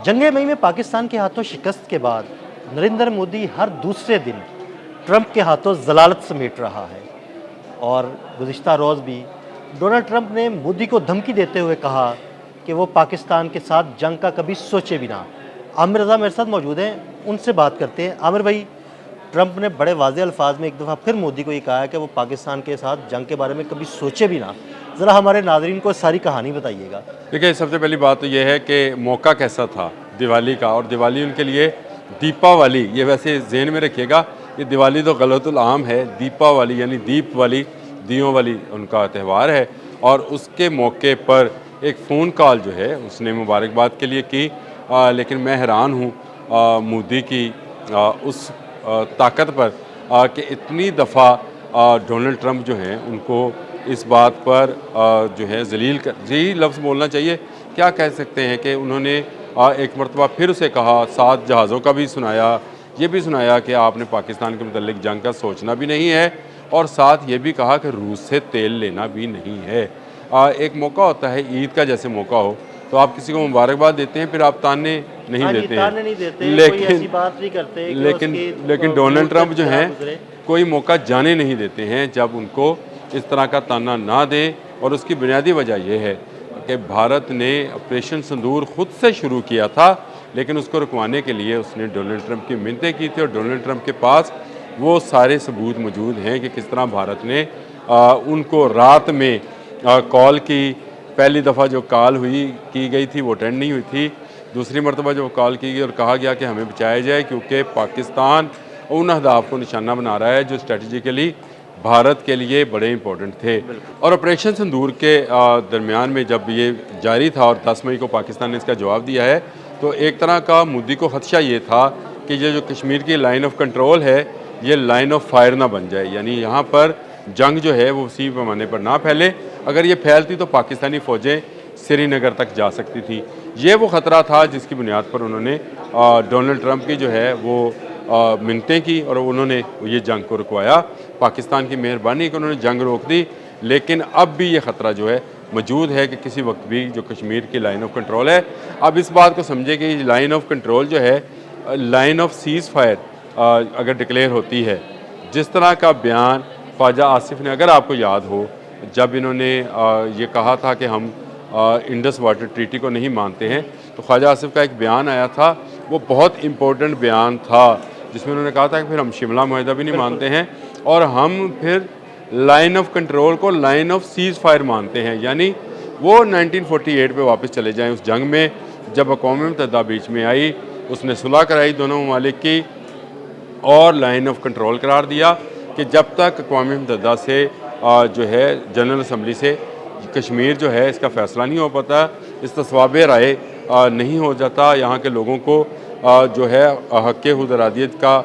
जंग मई में पाकिस्तान के हाथों शिकस्त के बाद नरेंद्र मोदी हर दूसरे दिन ट्रंप के हाथों जलालत समेट रहा है। और गुज़िश्ता रोज़ भी डोनाल्ड ट्रंप ने मोदी को धमकी देते हुए कहा कि वो पाकिस्तान के साथ जंग का कभी सोचे भी ना। आमिर रज़ा मेरे साथ मौजूद हैं, उनसे बात करते हैं। आमिर भाई, ट्रंप ने बड़े वाज़ेह अल्फाज में एक दफ़ा फिर मोदी को ये कहा है कि वो पाकिस्तान के साथ जंग के बारे में कभी सोचे भी ना। ज़रा हमारे नाज़रीन को सारी कहानी बताइएगा। देखिए, सबसे पहली बात तो ये है कि मौका कैसा था दिवाली का, और दिवाली उनके लिए दीपावली, ये वैसे ज़हन में रखिएगा, ये दिवाली तो गलतुल आम है, दीपावली यानी दीप वाली, दियों वाली उनका त्यौहार है। और उसके मौके पर एक फ़ोन कॉल जो है उसने मुबारकबाद के लिए की। लेकिन मैं हैरान हूँ मोदी की उस ताकत पर कि इतनी दफ़ा डोनाल्ड ट्रंप जो हैं उनको इस बात पर जो है ज़लील कर, यही लफ्ज़ बोलना चाहिए, क्या कह सकते हैं कि उन्होंने एक मरतबा फिर उसे कहा, 7 जहाज़ों का भी सुनाया, ये भी सुनाया कि आपने पाकिस्तान के मुतल्लिक जंग का सोचना भी नहीं है, और साथ ये भी कहा कि रूस से तेल लेना भी नहीं है। एक मौका होता है ईद का, जैसे मौका हो तो आप किसी को मुबारकबाद देते हैं, फिर आप ताने नहीं हाँ जी, देते ताने हैं। नहीं देते, कोई ऐसी लेकिन बात नहीं करते कि लेकिन उसकी लेकिन डोनाल्ड मूड से ट्रंप जो ज़रा हैं गुजरे। कोई मौका जाने नहीं देते हैं जब उनको इस तरह का ताना ना दें। और उसकी बुनियादी वजह यह है कि भारत ने ऑपरेशन सिंदूर खुद से शुरू किया था, लेकिन उसको रुकवाने के लिए उसने डोनाल्ड ट्रंप की मिन्नतें की थी, और डोनाल्ड ट्रंप के पास वो सारे सबूत मौजूद हैं कि किस तरह भारत ने उनको रात में कॉल की। पहली दफ़ा जो कॉल की गई थी वो अटेंड नहीं हुई थी। दूसरी मरतबा जो कॉल की गई और कहा गया कि हमें बचाया जाए, क्योंकि पाकिस्तान उन अहदाफ को निशाना बना रहा है जो स्ट्रेटजिकली भारत के लिए बड़े इंपॉर्टेंट थे। और ऑपरेशन सिंदूर के दरमियान में जब ये जारी था और 10 मई को पाकिस्तान ने इसका जवाब दिया है, तो एक तरह का मोदी को खदशा ये था कि ये जो कश्मीर की लाइन ऑफ कंट्रोल है, ये लाइन ऑफ फायर ना बन जाए, यानी यहाँ पर जंग जो है वो उसी पैमाने पर ना फैले। अगर ये फैलती तो पाकिस्तानी फ़ौजें श्रीनगर तक जा सकती थी। ये वो ख़तरा था जिसकी बुनियाद पर उन्होंने डोनाल्ड ट्रंप की जो है वो मिन्नतें की, और उन्होंने ये जंग को रुकवाया। पाकिस्तान की मेहरबानी कि उन्होंने जंग रोक दी, लेकिन अब भी ये ख़तरा जो है मौजूद है कि किसी वक्त भी जो कश्मीर की लाइन ऑफ कंट्रोल है, अब इस बात को समझे कि लाइन ऑफ कंट्रोल जो है लाइन ऑफ सीज़ फायर अगर डिक्लेयर होती है, जिस तरह का बयान ख्वाजा आसिफ ने, अगर आपको याद हो, जब इन्होंने ये कहा था कि हम इंडस वाटर ट्रीटी को नहीं मानते हैं, तो ख्वाजा आसिफ का एक बयान आया था, वो बहुत इम्पोर्टेंट बयान था, जिसमें उन्होंने कहा था कि फिर हम शिमला मुआहदा भी नहीं मानते हैं, और हम फिर लाइन ऑफ कंट्रोल को लाइन ऑफ सीज़ फायर मानते हैं। यानी वो 1948 पे वापस चले जाएं उस जंग में, जब अक़वाम मुत्तहिदा बीच में आई, उसने सुलह कराई दोनों ममालिक की, और लाइन ऑफ कंट्रोल करार दिया कि जब तक अक़वाम मुत्तहिदा से जो है जनरल असम्बली से कश्मीर जो है इसका फ़ैसला नहीं हो पाता, इस्तिस्वाब राय नहीं हो जाता, यहाँ के लोगों को जो है हक़ खुदरादियत का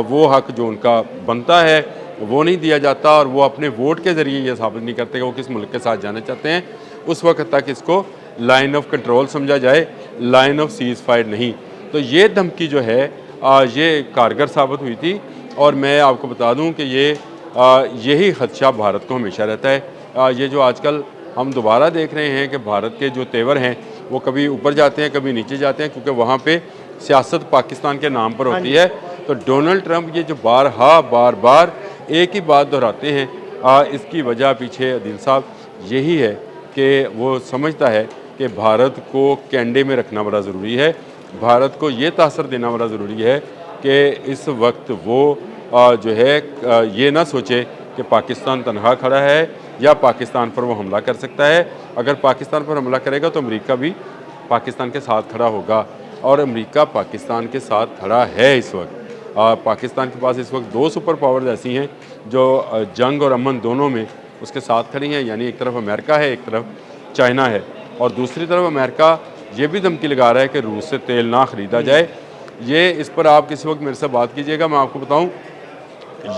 वो हक़ जो उनका बनता है वो नहीं दिया जाता, और वो अपने वोट के ज़रिए ये साबित नहीं करते कि वो किस मुल्क के साथ जाना चाहते हैं, उस वक्त तक इसको लाइन ऑफ कंट्रोल समझा जाए, लाइन ऑफ सीज़ फायर नहीं। तो ये धमकी जो है ये कारगर साबित हुई थी। और मैं आपको बता दूं कि यही खदशा भारत को हमेशा रहता है। ये जो आजकल हम दोबारा देख रहे हैं कि भारत के जो तेवर हैं वो कभी ऊपर जाते हैं, कभी नीचे जाते हैं, क्योंकि वहाँ पे सियासत पाकिस्तान के नाम पर होती है। तो डोनाल्ड ट्रंप ये जो बार बार एक ही बात दोहराते हैं, इसकी वजह पीछे अदील साहब यही है कि वो समझता है कि भारत को कैंडे में रखना बड़ा ज़रूरी है, भारत को ये तासर देना बड़ा ज़रूरी है कि इस वक्त वो जो है ये ना सोचे कि पाकिस्तान तनहा खड़ा है या पाकिस्तान पर वो हमला कर सकता है। अगर पाकिस्तान पर हमला करेगा तो अमेरिका भी पाकिस्तान के साथ खड़ा होगा, और अमेरिका पाकिस्तान के साथ खड़ा है इस वक्त। पाकिस्तान के पास इस वक्त 2 सुपर पावर्स ऐसी हैं जो जंग और अमन दोनों में उसके साथ खड़ी हैं, यानी एक तरफ अमेरिका है, एक तरफ चाइना है, और दूसरी तरफ अमेरिका ये भी धमकी लगा रहा है कि रूस से तेल ना ख़रीदा जाए। ये इस पर आप किसी वक्त मेरे से बात कीजिएगा, मैं आपको बताऊं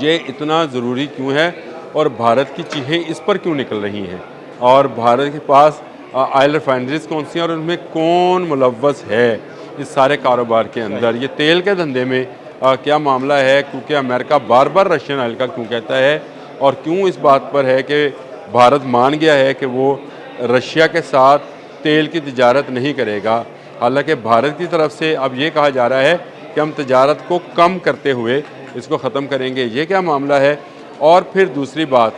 ये इतना ज़रूरी क्यों है, और भारत की चीखें इस पर क्यों निकल रही हैं, और भारत के पास ऑयल रिफाइनरीज़ कौन सी हैं, और उनमें कौन मुलव्वस है इस सारे कारोबार के अंदर। ये तेल के धंधे में क्या मामला है, क्योंकि अमेरिका बार बार रशियन ऑयल का क्यों कहता है, और क्यों इस बात पर है कि भारत मान गया है कि वो रशिया के साथ तेल की तिजारत नहीं करेगा। हालांकि भारत की तरफ से अब ये कहा जा रहा है कि हम तजारत को कम करते हुए इसको ख़त्म करेंगे। ये क्या मामला है? और फिर दूसरी बात,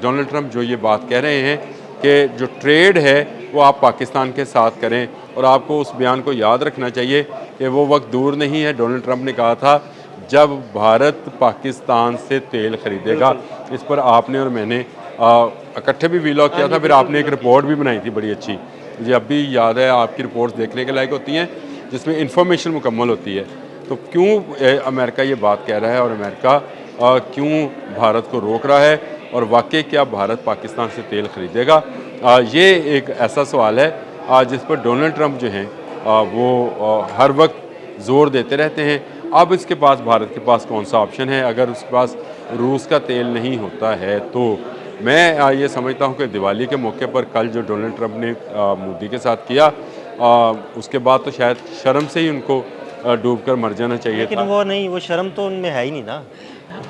डोनाल्ड ट्रंप जो ये बात कह रहे हैं कि जो ट्रेड है वो आप पाकिस्तान के साथ करें, और आपको उस बयान को याद रखना चाहिए कि वो वक्त दूर नहीं है, डोनाल्ड ट्रंप ने कहा था जब भारत पाकिस्तान से तेल खरीदेगा। इस पर आपने और मैंने इकट्ठे भी वीलॉग किया था, फिर आपने एक रिपोर्ट भी बनाई थी बड़ी अच्छी, मुझे अब भी याद है। आपकी रिपोर्ट्स देखने के लायक होती हैं जिसमें इंफॉर्मेशन मुकम्मल होती है। तो क्यों अमेरिका ये बात कह रहा है और अमेरिका क्यों भारत को रोक रहा है, और वाकई क्या भारत पाकिस्तान से तेल खरीदेगा? ये एक ऐसा सवाल है जिस पर डोनाल्ड ट्रंप जो हैं वो हर वक्त ज़ोर देते रहते हैं। अब इसके पास, भारत के पास कौन सा ऑप्शन है? अगर उसके पास रूस का तेल नहीं होता है तो मैं ये समझता हूँ कि दिवाली के मौके पर कल जो डोनाल्ड ट्रंप ने मोदी के साथ किया, उसके बाद तो शायद शर्म से ही उनको डूब कर मर जाना चाहिए लेकिन था। वो नहीं, वो शर्म तो उनमें है ही नहीं ना।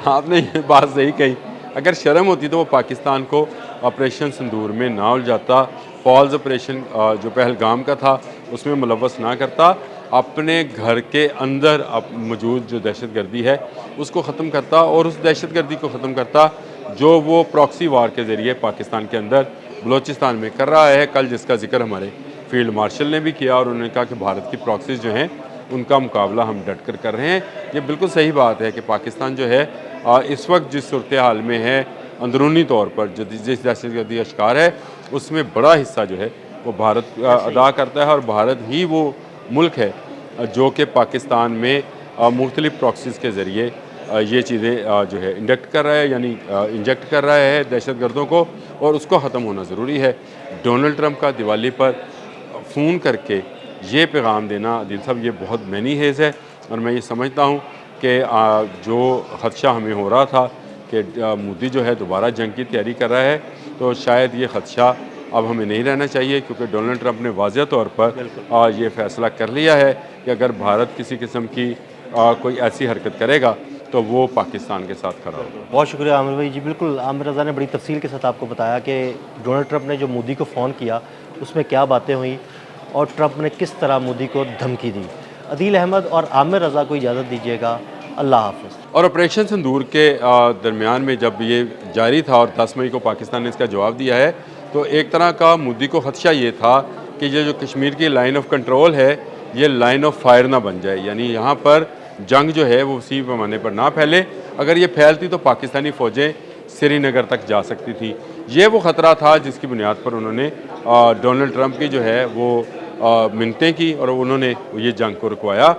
आपने ये बात सही कही। अगर शर्म होती तो वो पाकिस्तान को ऑपरेशन सिंदूर में ना उलझाता, फॉल्स ऑपरेशन जो पहलगाम का था उसमें मुलव्वस ना करता, अपने घर के अंदर अब मौजूद जो दहशतगर्दी है उसको ख़त्म करता, और उस दहशतगर्दी को ख़त्म करता जो वो प्रॉक्सी वार के ज़रिए पाकिस्तान के अंदर बलूचिस्तान में कर रहा है। कल जिसका जिक्र हमारे फील्ड मार्शल ने भी किया, और उन्होंने कहा कि भारत की प्रॉक्सीज जो हैं उनका मुकाबला हम डट कर रहे हैं। ये बिल्कुल सही बात है कि पाकिस्तान जो है इस वक्त जिस सूरत हाल में है, अंदरूनी तौर पर जो जिस दहशतगर्दी का शिकार है, उसमें बड़ा हिस्सा जो है वो भारत अदा करता है, और भारत ही वो मुल्क है जो कि पाकिस्तान में मुख्तलिफ प्रॉक्सीज़ के ज़रिए ये चीज़ें जो है इंजेक्ट कर रहा है, यानी इंजेक्ट कर रहा है दहशतगर्दों को, और उसको ख़त्म होना ज़रूरी है। डोनाल्ड ट्रंप का दिवाली पर फ़ोन करके ये पैगाम देना, दिल साहब, ये बहुत मैनी हेज़ है, और मैं ये समझता हूँ कि जो ख़दशा हमें हो रहा था कि मोदी जो है दोबारा जंग की तैयारी कर रहा है, तो शायद ये ख़दशा अब हमें नहीं रहना चाहिए, क्योंकि डोनाल्ड ट्रंप ने वाज़ेह तौर पर ये फ़ैसला कर लिया है कि अगर भारत किसी किस्म की कोई ऐसी हरकत करेगा तो वो पाकिस्तान के साथ खड़ा होगा। बहुत शुक्रिया आमिर भाई जी। बिल्कुल, आमिर रज़ा ने बड़ी तफसील के साथ आपको बताया कि डोनाल्ड ट्रंप ने जो मोदी को फ़ोन किया उसमें क्या बातें हुई, और ट्रंप ने किस तरह मोदी को धमकी दी। अदील अहमद और आमिर रज़ा को इजाज़त दीजिएगा। अल्लाह हाफ़िज़। और ऑपरेशन सिंदूर के दरमियान में जब ये जारी था और 10 मई को पाकिस्तान ने इसका जवाब दिया है, तो एक तरह का मोदी को खदशा ये था कि ये जो कश्मीर की लाइन ऑफ कंट्रोल है ये लाइन ऑफ फायर ना बन जाए, यानी यहाँ पर जंग जो है वो उसी पैमाने पर ना फैले। अगर ये फैलती तो पाकिस्तानी फ़ौजें श्रीनगर तक जा सकती थी। ये वो ख़तरा था जिसकी बुनियाद पर उन्होंने डोनाल्ड ट्रंप की जो है वो मिन्नतें की, और उन्होंने ये जंग को रुकवाया।